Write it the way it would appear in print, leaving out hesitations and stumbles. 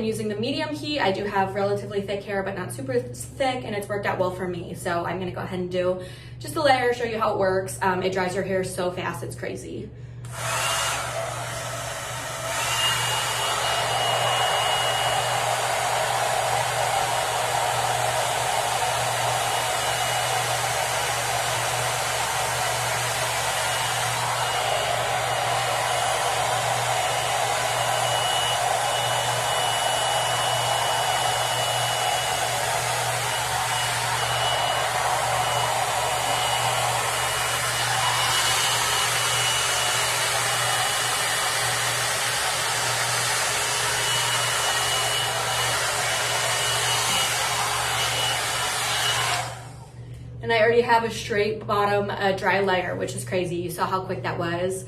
using the medium heat. I do have relatively thick hair, but not super thick, and it's worked out well for me. So I'm gonna go ahead and do just a layer, show you how it works. It dries your hair so fast, it's crazy. And I already have a straight bottom dry layer, which is crazy. You saw how quick that was.